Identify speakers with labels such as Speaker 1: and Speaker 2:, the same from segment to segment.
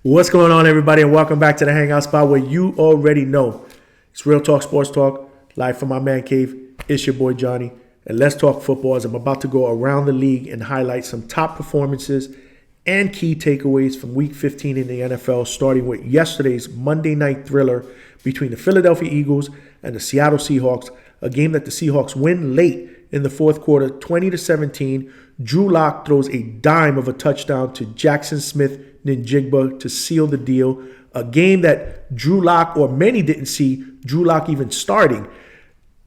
Speaker 1: What's going on, everybody, and welcome back to the Hangout Spot where you already know it's Real Talk Sports Talk, live from my man cave. It's your boy Johnny, and let's talk football as I'm about to go around the league and highlight some top performances and key takeaways from Week 15 in the NFL, starting with yesterday's Monday night thriller between the Philadelphia Eagles and the Seattle Seahawks, a game that the Seahawks win late in the fourth quarter, 20-17. Drew Lock throws a dime of a touchdown to Jackson Smith-Njigba to seal the deal. A game that Drew Lock, or many didn't see Drew Lock even starting.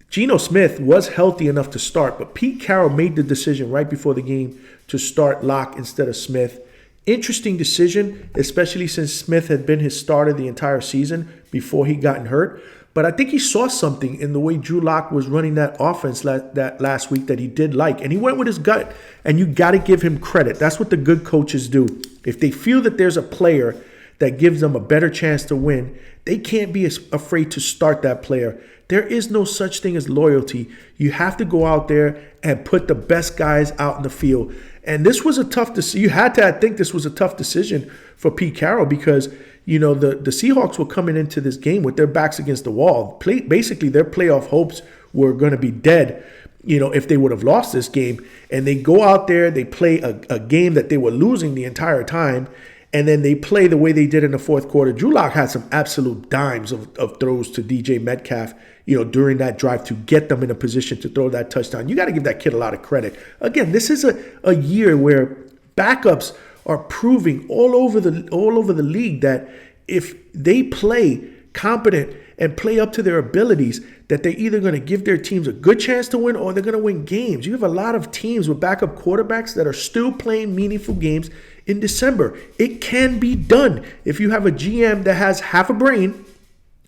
Speaker 1: Geno Smith was healthy enough to start, but Pete Carroll made the decision right before the game to start Lock instead of Smith. Interesting decision, especially since Smith had been his starter the entire season before he got hurt. But I think he saw something in the way Drew Lock was running that offense that last week that he did like. And he went with his gut. And you got to give him credit. That's what the good coaches do. If they feel that there's a player that gives them a better chance to win, they can't be afraid to start that player. There is no such thing as loyalty. You have to go out there and put the best guys out in the field. And this was a tough decision. You had to, I think this was a tough decision for Pete Carroll because, you know, the Seahawks were coming into this game with their backs against the wall. Basically, their playoff hopes were going to be dead, you know, if they would have lost this game. And they go out there, they play a game that they were losing the entire time, and then they play the way they did in the fourth quarter. Drew Lock had some absolute dimes of throws to DJ Metcalf, you know, during that drive to get them in a position to throw that touchdown. You got to give that kid a lot of credit. Again, this is a year where backups are proving all over the league that if they play competent and play up to their abilities, that they're either going to give their teams a good chance to win or they're going to win games. You have a lot of teams with backup quarterbacks that are still playing meaningful games in December. It can be done if you have a GM that has half a brain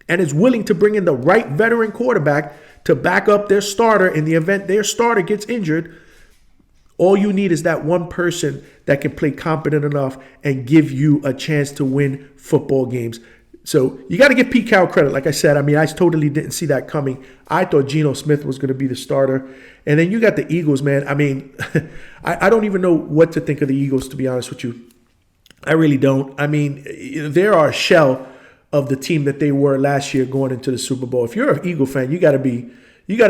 Speaker 1: and is willing to bring in the right veteran quarterback to back up their starter in the event their starter gets injured. All you need is that one person that can play competent enough and give you a chance to win football games. So you got to give Pete Carroll credit. Like I said, I mean, I totally didn't see that coming. I thought Geno Smith was going to be the starter. And then you got the Eagles, man. I mean, I don't even know what to think of the Eagles, to be honest with you. I really don't. I mean, they are a shell of the team that they were last year going into the Super Bowl. If you're an Eagle fan, you got to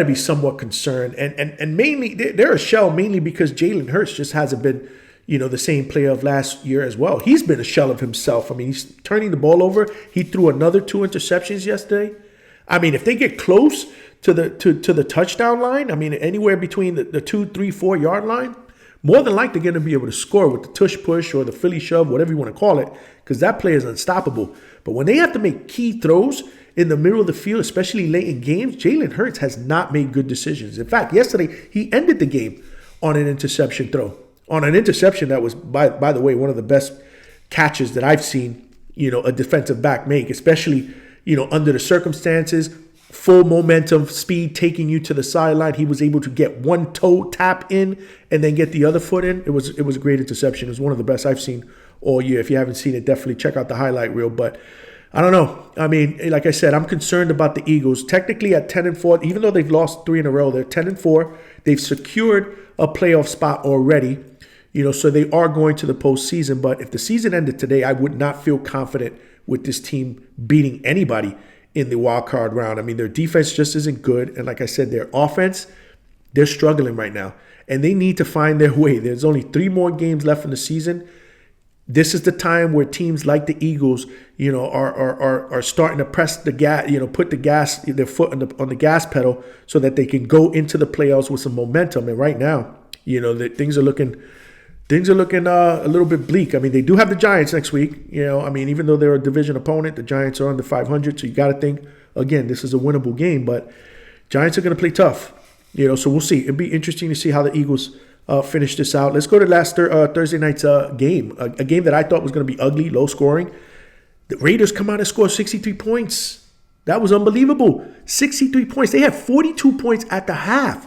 Speaker 1: be somewhat concerned. And mainly, they're a shell mainly because Jalen Hurts just hasn't been, you know, the same player of last year as well. He's been a shell of himself. I mean, he's turning the ball over. He threw another 2 interceptions yesterday. I mean, if they get close to the touchdown line, I mean, anywhere between the 2, 3, 4 yard line, more than likely they're going to be able to score with the tush push or the Philly shove, whatever you want to call it, because that play is unstoppable. But when they have to make key throws in the middle of the field, especially late in games, Jalen Hurts has not made good decisions. In fact, yesterday he ended the game on an interception throw. On an interception that was, by the way, one of the best catches that I've seen, you know, a defensive back make, especially, you know, under the circumstances, full momentum, speed taking you to the sideline. He was able to get one toe tap in and then get the other foot in. It was a great interception. It was one of the best I've seen all year. If you haven't seen it, definitely check out the highlight reel. But I don't know. I mean, like I said, I'm concerned about the Eagles. Technically at 10-4, even though they've lost 3 in a row, they're 10-4. They've secured a playoff spot already. You know, so they are going to the postseason. But if the season ended today, I would not feel confident with this team beating anybody in the wild card round. I mean, their defense just isn't good. And like I said, their offense, they're struggling right now. And they need to find their way. There's only 3 more games left in the season. This is the time where teams like the Eagles, you know, are starting to press the gas, you know, put their foot on the gas pedal so that they can go into the playoffs with some momentum. And right now, you know, things are looking a little bit bleak. I mean, they do have the Giants next week. You know, I mean, even though they're a division opponent, the Giants are under 500. So you got to think, again, this is a winnable game. But Giants are going to play tough. You know, so we'll see. It'll be interesting to see how the Eagles finish this out. Let's go to last Thursday night's game. A game that I thought was going to be ugly, low scoring. The Raiders come out and score 63 points. That was unbelievable. 63 points. They had 42 points at the half.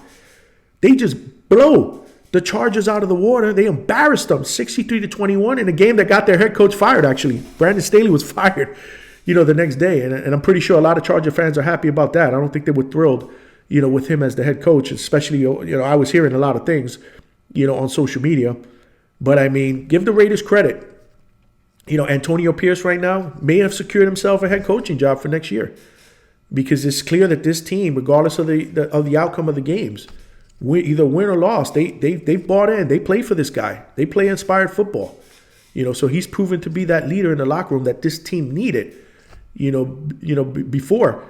Speaker 1: They just blow the Chargers out of the water. They embarrassed them 63-21 in a game that got their head coach fired, actually. Brandon Staley was fired, you know, the next day. And I'm pretty sure a lot of Charger fans are happy about that. I don't think they were thrilled, you know, with him as the head coach, especially, you know, I was hearing a lot of things, you know, on social media. But, I mean, give the Raiders credit. Antonio Pierce right now may have secured himself a head coaching job for next year, because it's clear that this team, regardless of the outcome of the games, either win or loss, they've bought in. They play for this guy. They play inspired football. So he's proven to be that leader in the locker room that this team needed. Before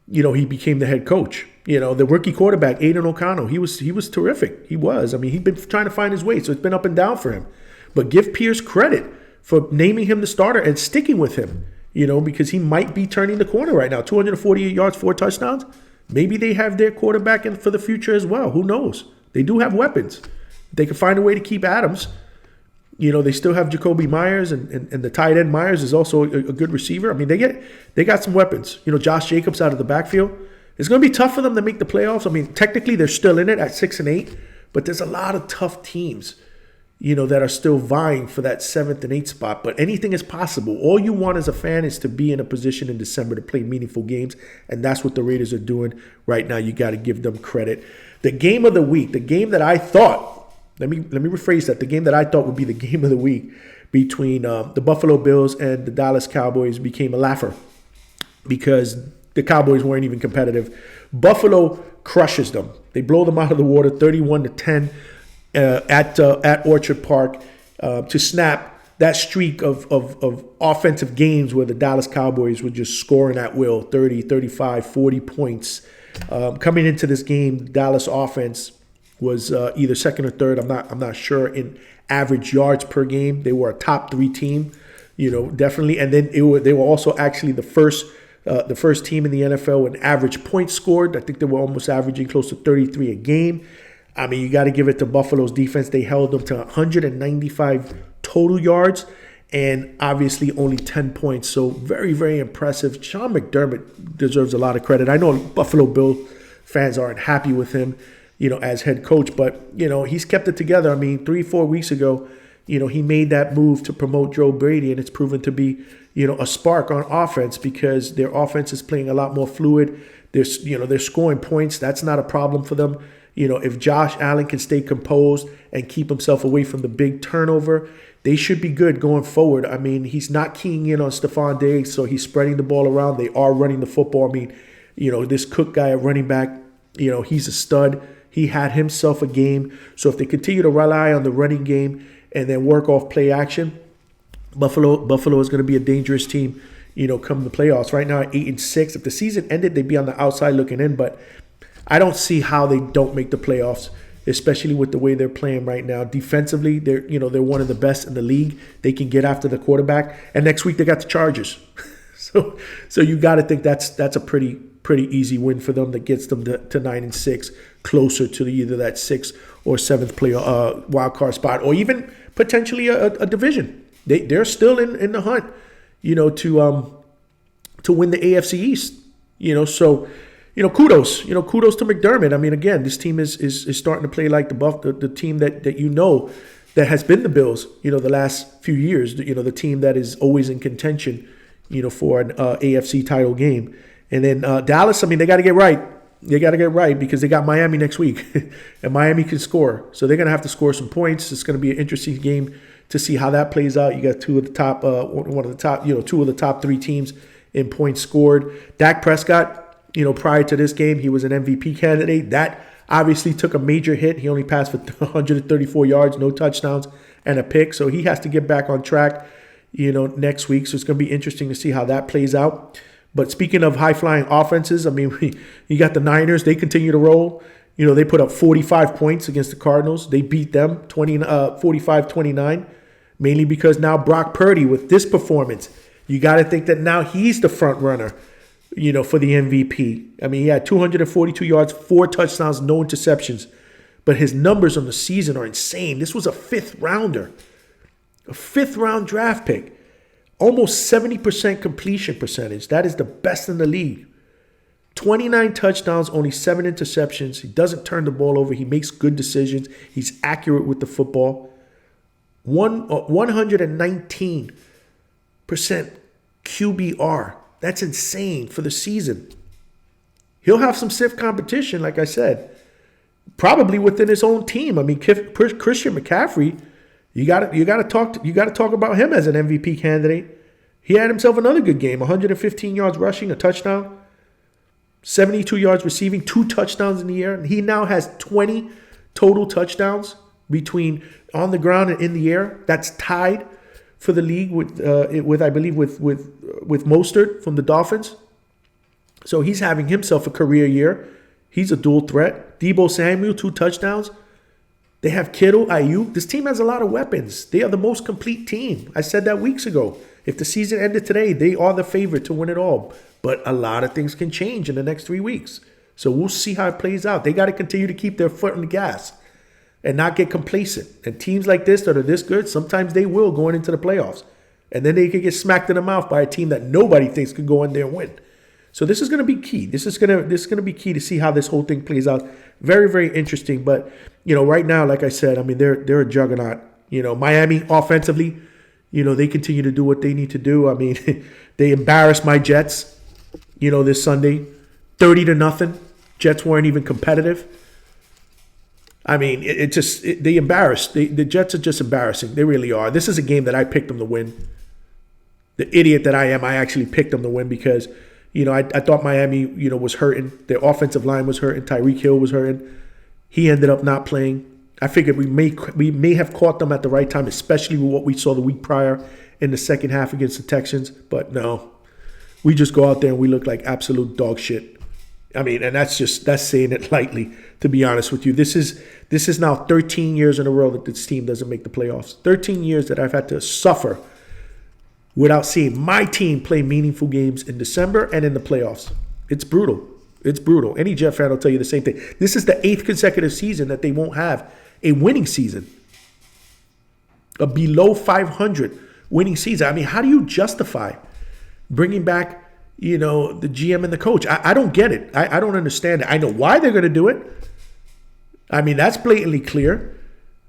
Speaker 1: he became the head coach. The rookie quarterback, Aiden O'Connell, he was terrific. He was. I mean, he'd been trying to find his way, so it's been up and down for him. But give Pierce credit for naming him the starter and sticking with him, because he might be turning the corner right now. 248 yards, 4 touchdowns. Maybe they have their quarterback in for the future as well. Who knows? They do have weapons. They can find a way to keep Adams. They still have Jacoby Myers, and the tight end Myers is also a good receiver. I mean, they got some weapons. Josh Jacobs out of the backfield. It's going to be tough for them to make the playoffs. I mean, technically they're still in it at 6-8, but there's a lot of tough teams, that are still vying for that 7th and 8th spot. But anything is possible. All you want as a fan is to be in a position in December to play meaningful games, and that's what the Raiders are doing right now. You got to give them credit. The game of the week, the game that I thought. Let me rephrase that. The game that I thought would be the game of the week between the Buffalo Bills and the Dallas Cowboys became a laugher because the Cowboys weren't even competitive. Buffalo crushes them. They blow them out of the water 31-10 at Orchard Park to snap that streak of offensive games where the Dallas Cowboys were just scoring at will, 30, 35, 40 points. Coming into this game, Dallas offense was either second or third. I'm not sure in average yards per game. They were a top 3 team, definitely. And then they were also actually the first team in the NFL with average points scored. I think they were almost averaging close to 33 a game. I mean, you got to give it to Buffalo's defense. They held them to 195 total yards and obviously only 10 points. So very, very impressive. Sean McDermott deserves a lot of credit. I know Buffalo Bill fans aren't happy with him, as head coach. But, he's kept it together. I mean, 3-4 weeks ago, he made that move to promote Joe Brady, and it's proven to be, a spark on offense because their offense is playing a lot more fluid. They're scoring points. That's not a problem for them. If Josh Allen can stay composed and keep himself away from the big turnover, they should be good going forward. I mean, he's not keying in on Stephon Diggs, so he's spreading the ball around. They are running the football. I mean, this Cook guy at running back, he's a stud. He had himself a game. So if they continue to rely on the running game and then work off play action, Buffalo is going to be a dangerous team, come the playoffs. Right now at 8-6. If the season ended, they'd be on the outside looking in. But I don't see how they don't make the playoffs, especially with the way they're playing right now. Defensively, they're one of the best in the league. They can get after the quarterback. And next week they got the Chargers. So you got to think that's a pretty easy win for them that gets them to 9-6, closer to either that 6th or 7th wild card spot, or even potentially a division. They're still in the hunt, to win the AFC East. So kudos to McDermott. I mean, again, this team is starting to play like the team that that has been the Bills, the last few years. The team that is always in contention, for an AFC title game. And then Dallas, I mean, they got to get right. They got to get right because they got Miami next week, and Miami can score. So they're going to have to score some points. It's going to be an interesting game to see how that plays out. You got two of the top 3 teams in points scored. Dak Prescott, prior to this game, he was an MVP candidate. That obviously took a major hit. He only passed for 134 yards, no touchdowns, and a pick. So he has to get back on track, next week. So it's going to be interesting to see how that plays out. But speaking of high-flying offenses, I mean, you got the Niners. They continue to roll. They put up 45 points against the Cardinals. They beat them 45-29, mainly because now Brock Purdy, with this performance, you got to think that now he's the front runner, for the MVP. I mean, he had 242 yards, 4 touchdowns, no interceptions. But his numbers on the season are insane. This was a 5th rounder, a 5th-round draft pick. Almost 70% completion percentage. That is the best in the league. 29 touchdowns, only 7 interceptions. He doesn't turn the ball over. He makes good decisions. He's accurate with the football. 119% QBR. That's insane for the season. He'll have some stiff competition, like I said, probably within his own team. I mean, Christian McCaffrey, You got to talk about him as an MVP candidate. He had himself another good game, 115 yards rushing, a touchdown, 72 yards receiving, 2 touchdowns in the air. And he now has 20 total touchdowns between on the ground and in the air. That's tied for the league with Mostert from the Dolphins. So he's having himself a career year. He's a dual threat. Deebo Samuel, 2 touchdowns. They have Kittle, Ayuk. This team has a lot of weapons. They are the most complete team. I said that weeks ago. If the season ended today, they are the favorite to win it all. But a lot of things can change in the next 3 weeks. So we'll see how it plays out. They got to continue to keep their foot on the gas and not get complacent. And teams like this that are this good, sometimes they will going into the playoffs. And then they could get smacked in the mouth by a team that nobody thinks could go in there and win. So this is going to be key. This is going to be key to see how this whole thing plays out. Very, very interesting. But, right now, like I said, I mean, they're a juggernaut. Miami offensively, they continue to do what they need to do. I mean, they embarrassed my Jets, this Sunday, 30-0. Jets weren't even competitive. I mean, they embarrassed. The Jets are just embarrassing. They really are. This is a game that I picked them to win. The idiot that I am, I actually picked them to win because, I thought Miami, was hurting. Their offensive line was hurting. Tyreek Hill was hurting. He ended up not playing. I figured we may have caught them at the right time, especially with what we saw the week prior in the second half against the Texans. But no, we just go out there and we look like absolute dog shit. I mean, and that's saying it lightly, to be honest with you. This is now 13 years in a row that this team doesn't make the playoffs. 13 years that I've had to suffer without seeing my team play meaningful games in December and in the playoffs. It's brutal. It's brutal. Any Jet fan will tell you the same thing. This is the 8th consecutive season that they won't have a winning season. A below 500 winning season. I mean, how do you justify bringing back, the GM and the coach? I don't get it. I don't understand it. I know why they're going to do it. I mean, that's blatantly clear.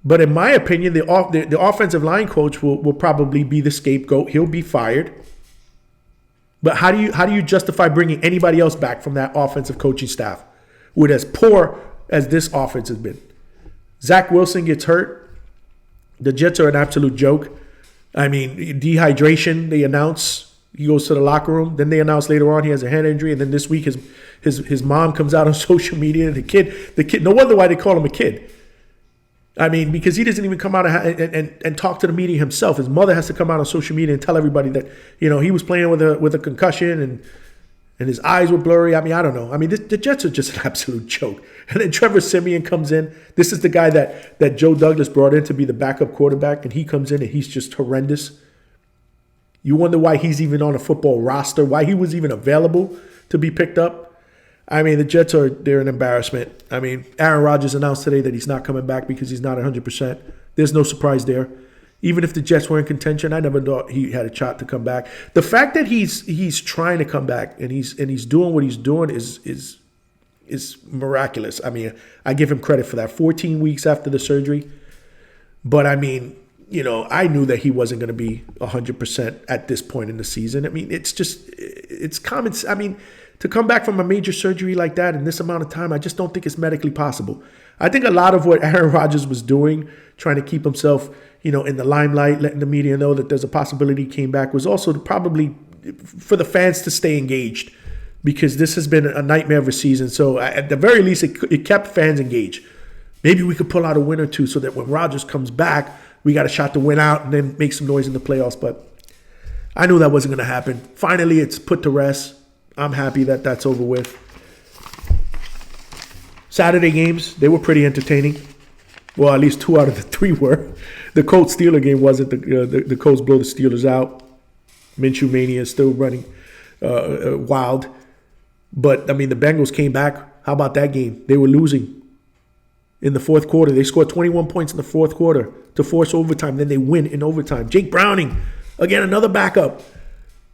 Speaker 1: But in my opinion, the offensive line coach will probably be the scapegoat. He'll be fired. But how do you justify bringing anybody else back from that offensive coaching staff with as poor as this offense has been? Zach Wilson gets hurt. The Jets are an absolute joke. I mean, dehydration, they announce he goes to the locker room. Then they announce later on he has a hand injury. And then this week his mom comes out on social media. The kid, no wonder why they call him a kid. I mean, because he doesn't even come out and talk to the media himself. His mother has to come out on social media and tell everybody that, he was playing with a concussion and his eyes were blurry. I mean, I don't know. I mean, the Jets are just an absolute joke. And then Trevor Siemian comes in. This is the guy that Joe Douglas brought in to be the backup quarterback, and he comes in and he's just horrendous. You wonder why he's even on a football roster, why he was even available to be picked up. I mean, the Jets they're an embarrassment. I mean, Aaron Rodgers announced today that he's not coming back because he's not 100%. There's no surprise there. Even if the Jets were in contention, I never thought he had a shot to come back. The fact that he's trying to come back and he's doing what he's doing is miraculous. I mean, I give him credit for that. 14 weeks after the surgery. But I mean, I knew that he wasn't going to be 100% at this point in the season. I mean, it's common. I mean, to come back from a major surgery like that in this amount of time, I just don't think it's medically possible. I think a lot of what Aaron Rodgers was doing, trying to keep himself, in the limelight, letting the media know that there's a possibility he came back, was also probably for the fans to stay engaged, because this has been a nightmare of a season. So at the very least, it kept fans engaged. Maybe we could pull out a win or two so that when Rodgers comes back, we got a shot to win out and then make some noise in the playoffs. But I knew that wasn't going to happen. Finally, it's put to rest. I'm happy that that's over with. Saturday games, they were pretty entertaining. Well, at least 2 out of the 3 were. The Colts-Steelers game wasn't. The Colts blow the Steelers out. Minshew Mania is still running wild. But, I mean, the Bengals came back. How about that game? They were losing in the fourth quarter. They scored 21 points in the fourth quarter to force overtime. Then they win in overtime. Jake Browning, again, another backup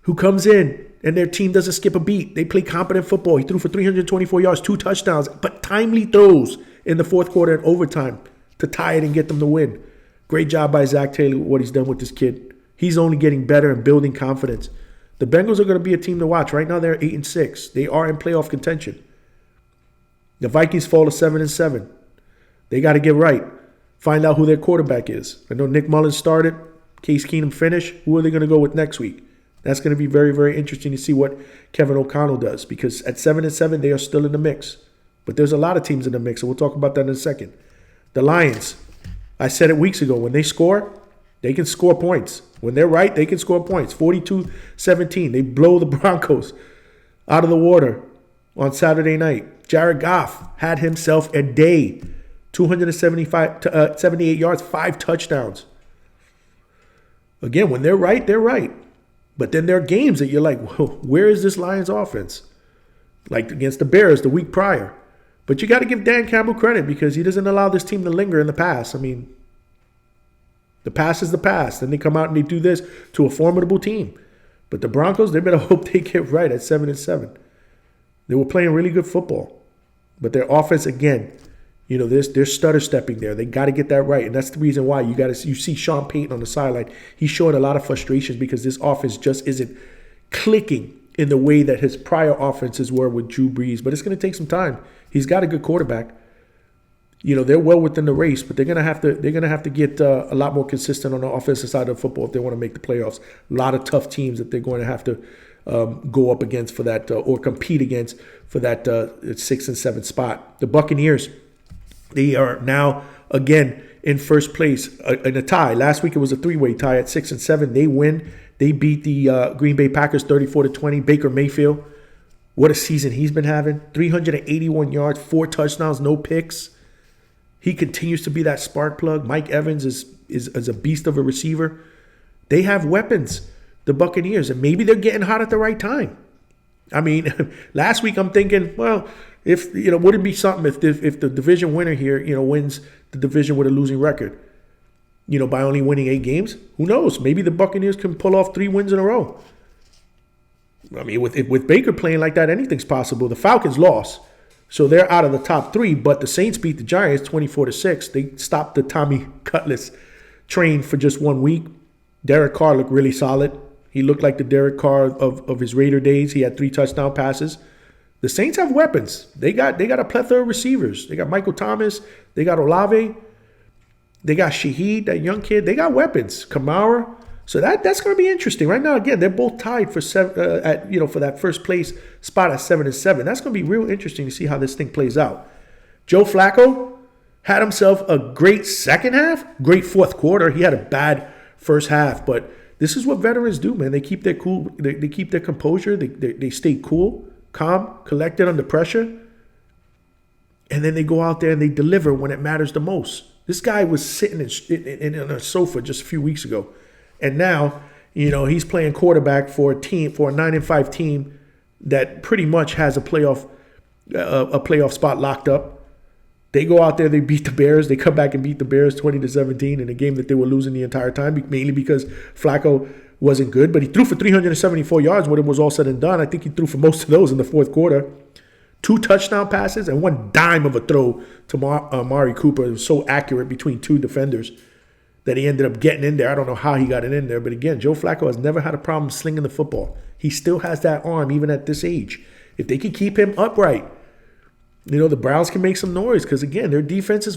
Speaker 1: who comes in. And their team doesn't skip a beat. They play competent football. He threw for 324 yards, 2 touchdowns, but timely throws in the fourth quarter and overtime to tie it and get them to win. Great job by Zach Taylor, what he's done with this kid. He's only getting better and building confidence. The Bengals are going to be a team to watch. Right now, they're 8-6. They are in playoff contention. The Vikings fall to 7-7. They got to get right. Find out who their quarterback is. I know Nick Mullins started. Case Keenum finished. Who are they going to go with next week? That's going to be very, very interesting to see what Kevin O'Connell does, because at 7-7, they are still in the mix. But there's a lot of teams in the mix, and we'll talk about that in a second. The Lions, I said it weeks ago, when they score, they can score points. When they're right, they can score points. 42-17. They blow the Broncos out of the water on Saturday night. Jared Goff had himself a day. 78 yards, 5 touchdowns. Again, when they're right, they're right. But then there are games that you're like, whoa, where is this Lions offense? Like against the Bears the week prior. But you got to give Dan Campbell credit, because he doesn't allow this team to linger in the past. I mean, the past is the past. Then they come out and they do this to a formidable team. But the Broncos, they better hope they get right at 7-7. They were playing really good football. But their offense, again, you know, they're stutter stepping there. They got to get that right. And that's the reason why you see Sean Payton on the sideline. He's showing a lot of frustrations because this offense just isn't clicking in the way that his prior offenses were with Drew Brees. But it's going to take some time. He's got a good quarterback. You know, they're well within the race, but they're going to have to get a lot more consistent on the offensive side of football if they want to make the playoffs. A lot of tough teams that they're going to have to go up against for that or compete against for that 6 and 7 spot. The Buccaneers, they are now again in first place in a tie. Last week it was a 3-way tie at 6 and 7. They win. They beat the Green Bay Packers 34-20. Baker Mayfield, what a season he's been having. 381 yards, 4 touchdowns, no picks. He continues to be that spark plug. Mike Evans is a beast of a receiver. They have weapons, the Buccaneers, and maybe they're getting hot at the right time. I mean, last week I'm thinking, well, if would it be something if the division winner here, wins the division with a losing record, by only winning 8 games? Who knows? Maybe the Buccaneers can pull off 3 wins in a row. I mean, with Baker playing like that, anything's possible. The Falcons lost, so they're out of the top 3. But the Saints beat the Giants 24-6. They stopped the Tommy Cutlass train for just 1 week. Derek Carr looked really solid. He looked like the Derek Carr of his Raider days. He had 3 touchdown passes. The Saints have weapons. They got a plethora of receivers. They got Michael Thomas. They got Olave. They got Shaheed, that young kid. They got weapons. Kamara. So that's going to be interesting. Right now, again, they're both tied for for that first place spot at 7-7. That's going to be real interesting to see how this thing plays out. Joe Flacco had himself a great second half, great fourth quarter. He had a bad first half, but this is what veterans do, man. They keep their cool. They keep their composure. They stay cool, calm, collected under pressure, and then they go out there and they deliver when it matters the most. This guy was sitting in a sofa just a few weeks ago. And now, he's playing quarterback for a 9-5 team that pretty much has a playoff spot locked up. They go out there, they beat the Bears. They come back and beat the Bears 20-17 in a game that they were losing the entire time, mainly because Flacco wasn't good. But he threw for 374 yards when it was all said and done. I think he threw for most of those in the fourth quarter. 2 touchdown passes and 1 dime of a throw to Amari Cooper. It was so accurate between 2 defenders that he ended up getting in there. I don't know how he got it in there. But again, Joe Flacco has never had a problem slinging the football. He still has that arm even at this age. If they can keep him upright, the Browns can make some noise because, again, their defense is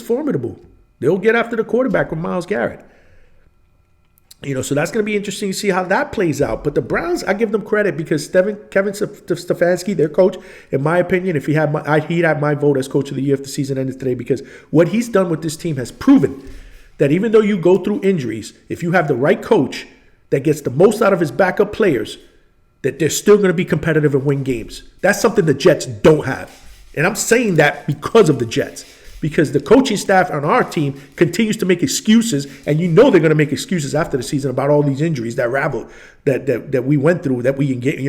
Speaker 1: formidable. They'll get after the quarterback with Myles Garrett. So that's going to be interesting to see how that plays out. But the Browns, I give them credit because Kevin Stefanski, their coach, in my opinion, he'd have my vote as coach of the year if the season ended today, because what he's done with this team has proven that even though you go through injuries, if you have the right coach that gets the most out of his backup players, that they're still going to be competitive and win games. That's something the Jets don't have. And I'm saying that because of the Jets. Because the coaching staff on our team continues to make excuses, and they're going to make excuses after the season about all these injuries that we went through, that we engaged,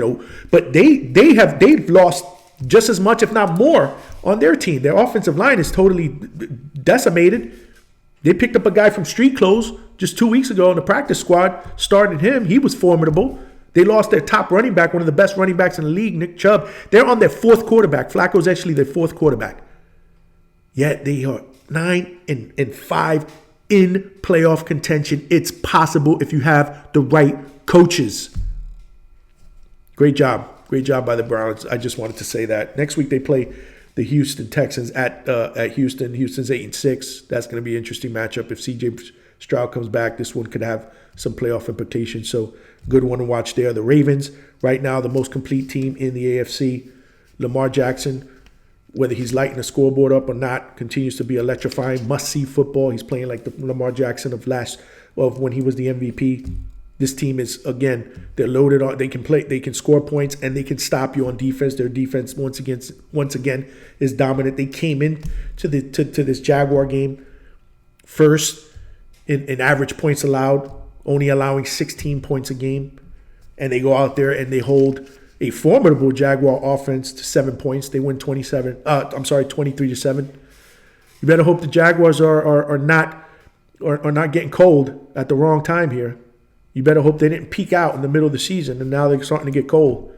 Speaker 1: But they've lost just as much, if not more, on their team. Their offensive line is totally decimated. They picked up a guy from Street Clothes just 2 weeks ago in the practice squad, started him. He was formidable. They lost their top running back, one of the best running backs in the league, Nick Chubb. They're on their 4th quarterback. Flacco's actually their 4th quarterback. Yet they are 9-5 in playoff contention. It's possible if you have the right coaches. Great job. Great job by the Browns. I just wanted to say that. Next week they play the Houston Texans at Houston. Houston's 8-6. That's going to be an interesting matchup. If C.J. Stroud comes back, this one could have some playoff implications. So good one to watch there. The Ravens, right now, the most complete team in the AFC. Lamar Jackson, whether he's lighting the scoreboard up or not, continues to be electrifying. Must-see football. He's playing like the Lamar Jackson of when he was the MVP. This team is, again, they're loaded on. They can play, they can score points, and they can stop you on defense. Their defense once again is dominant. They came in to this Jaguar game first in average points allowed, only allowing 16 points a game, and they go out there and they hold a formidable Jaguar offense to 7 points. They win 23-7. You better hope the Jaguars are not getting cold at the wrong time here. You better hope they didn't peak out in the middle of the season and now they're starting to get cold.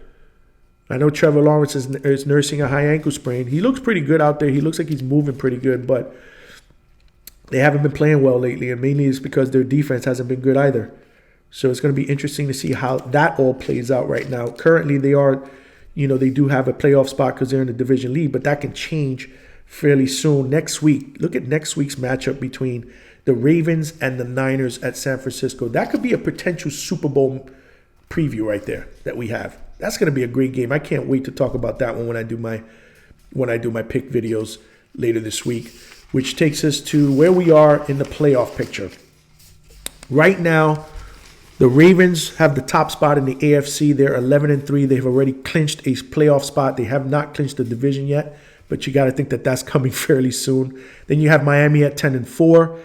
Speaker 1: I know Trevor Lawrence is nursing a high ankle sprain. He looks pretty good out there. He looks like he's moving pretty good, but they haven't been playing well lately, and mainly it's because their defense hasn't been good either. So it's going to be interesting to see how that all plays out right now. Currently, they do have a playoff spot because they're in the division lead, but that can change fairly soon. Next week, look at next week's matchup between the Ravens and the Niners at San Francisco. That could be a potential Super Bowl preview right there that we have. That's going to be a great game. I can't wait to talk about that one when I do my pick videos later this week, which takes us to where we are in the playoff picture. Right now, the Ravens have the top spot in the AFC. They're 11-3. They've already clinched a playoff spot. They have not clinched the division yet, but you got to think that that's coming fairly soon. Then you have Miami at 10-4.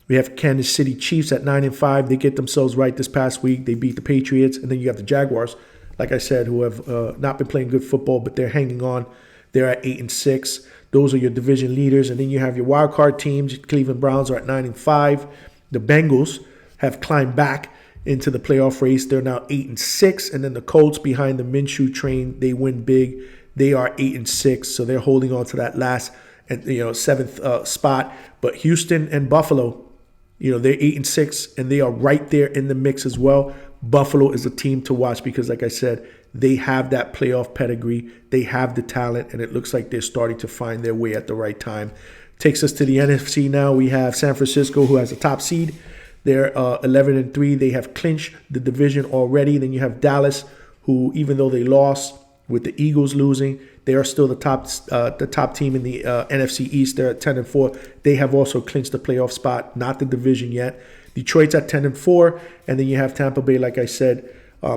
Speaker 1: We have Kansas City Chiefs at 9-5. They get themselves right this past week. They beat the Patriots. And then you have the Jaguars, like I said, who have not been playing good football, but they're hanging on. They're at 8-6. Those are your division leaders. And then you have your wild card teams. Cleveland Browns are at 9-5. The Bengals have climbed back into the playoff race. They're now 8-6. And then the Colts behind the Minshew train, they win big. They are 8-6. So they're holding on to that last seventh spot. But Houston and Buffalo, they're 8-6, and they are right there in the mix as well. Buffalo is a team to watch because, like I said, they have that playoff pedigree. They have the talent, and it looks like they're starting to find their way at the right time. Takes us to the NFC now. We have San Francisco, who has a top seed. They're 11-3. They have clinched the division already. Then you have Dallas, who, even though they lost with the Eagles losing, they are still the top team in the NFC East. They're at 10-4. They have also clinched the playoff spot, not the division yet. Detroit's at 10-4, and then you have Tampa Bay, like I said,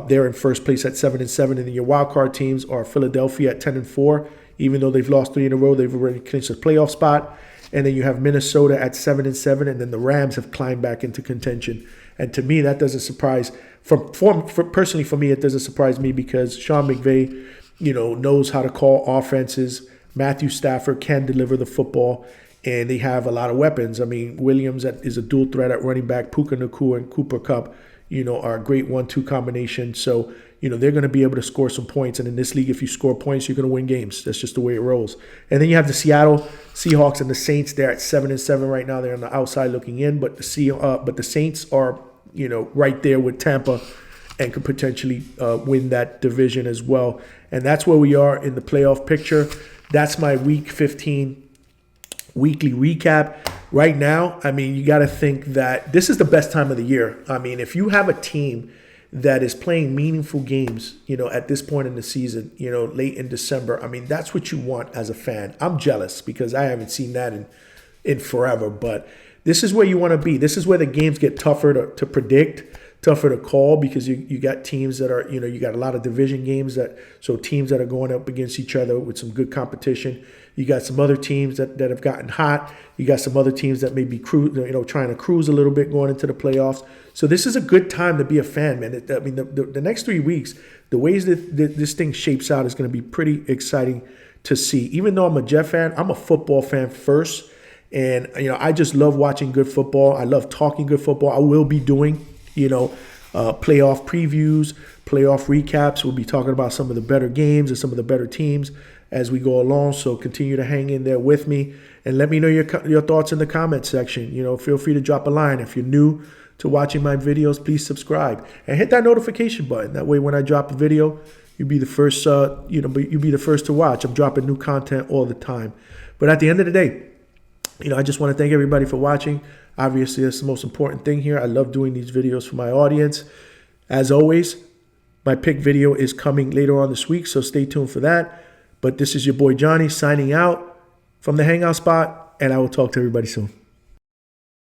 Speaker 1: they're in first place at 7-7. And then your wild card teams are Philadelphia at 10-4. Even though they've lost 3 in a row, they've already clinched a playoff spot. And then you have Minnesota at 7-7, and then the Rams have climbed back into contention. And to me, that doesn't surprise. Personally, for me, it doesn't surprise me because Sean McVay, knows how to call offenses. Matthew Stafford can deliver the football, and they have a lot of weapons. I mean, Williams is a dual threat at running back. Puka Nacua and Cooper Kupp, are a great 1-2 combination. So, they're going to be able to score some points. And in this league, if you score points, you're going to win games. That's just the way it rolls. And then you have the Seattle Seahawks and the Saints. They're at 7-7 right now. They're on the outside looking in, but the Saints are, right there with Tampa and could potentially win that division as well. And that's where we are in the playoff picture. That's my Week 15 weekly recap. Right now, I mean, you got to think that this is the best time of the year. I mean, if you have a team that is playing meaningful games, at this point in the season, late in December, I mean, that's what you want as a fan. I'm jealous because I haven't seen that in forever, but this is where you want to be. This is where the games get tougher to predict, tougher to call, because you got teams that are, you got a lot of division games, so teams that are going up against each other with some good competition. You got some other teams that have gotten hot. You got some other teams that may be trying to cruise a little bit going into the playoffs. So this is a good time to be a fan, man. I mean, the next 3 weeks, the ways that this thing shapes out is going to be pretty exciting to see. Even though I'm a Jet fan, I'm a football fan first. And, I just love watching good football. I love talking good football. I will be doing, playoff previews, playoff recaps. We'll be talking about some of the better games and some of the better teams as we go along. So continue to hang in there with me and let me know your thoughts in the comment section. Feel free to drop a line. If you're new to watching my videos, please subscribe and hit that notification button. That way when I drop a video, you'll be the first. You'll be the first to watch. I'm dropping new content all the time. But at the end of the day, I just want to thank everybody for watching. Obviously, that's the most important thing here. I love doing these videos for my audience. As always, my pick video is coming later on this week, so stay tuned for that. But this is your boy Johnny signing out from the Hangout Spot, and I will talk to everybody soon.